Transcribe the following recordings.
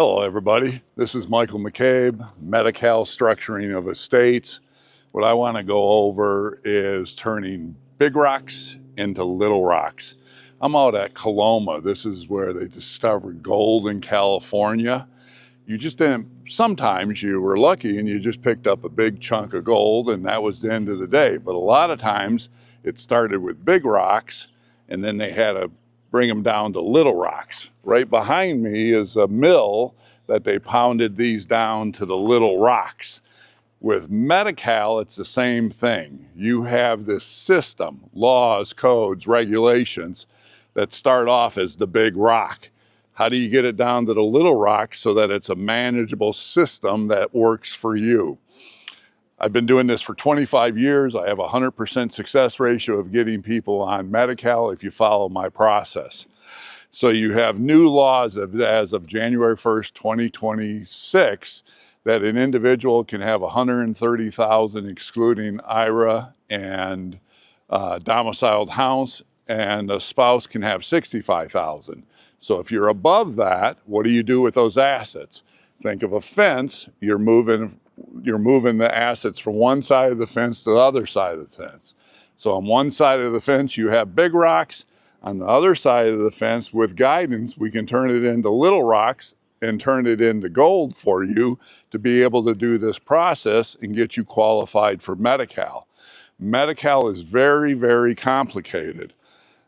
Hello everybody, this is Michael McCabe, Medi-Cal Structuring of Estates. What I want to go over is turning big rocks into little rocks. I'm out at Coloma. This is where they discovered gold in California. You just didn't, sometimes you were lucky and you just picked up a big chunk of gold and that was the end of the day. But a lot of times it started with big rocks and then they had to bring them down to little rocks. Right behind me is a mill that they pounded these down to the little rocks. With Medi-Cal, it's the same thing. You have this system, laws, codes, regulations that start off as the big rock. How do you get it down to the little rocks so that it's a manageable system that works for you? I've been doing this for 25 years. I have a 100% success ratio of getting people on Medi-Cal if you follow my process. So you have new laws as of January 1st, 2026, that an individual can have 130,000 excluding IRA and domiciled house, and a spouse can have 65,000. So if you're above that, what do you do with those assets? Think of a fence. You're moving the assets from one side of the fence to the other side of the fence. So on one side of the fence, you have big rocks. On the other side of the fence, with guidance, we can turn it into little rocks and turn it into gold for you to be able to do this process and get you qualified for Medi-Cal. Medi-Cal is very, very complicated.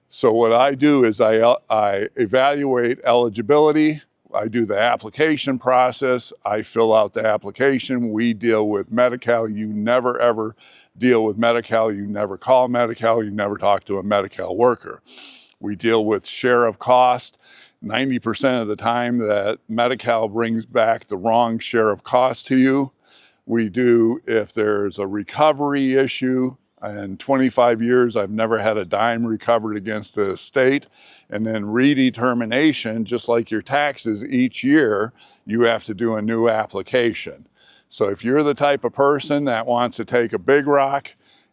So what I do is I evaluate eligibility. I do the application process. I fill out the application. We deal with Medi-Cal. You never, ever deal with Medi-Cal. You never call Medi-Cal. You never talk to a Medi-Cal worker. We deal with share of cost. 90% of the time that Medi-Cal brings back the wrong share of cost to you. We do if there's a recovery issue. In 25 years, I've never had a dime recovered against the estate. And then redetermination, just like your taxes each year, you have to do a new application. So if you're the type of person that wants to take a big rock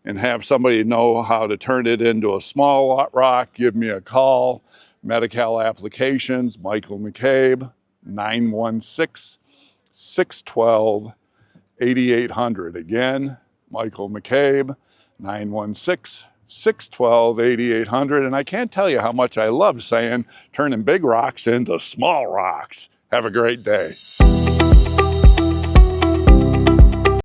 and have somebody know how to turn it into a small rock, give me a call. Medi-Cal applications, Michael McCabe, 916-612-8800. Again, Michael McCabe, 916-612-8800. And I can't tell you how much I love saying turning big rocks into small rocks. Have a great day.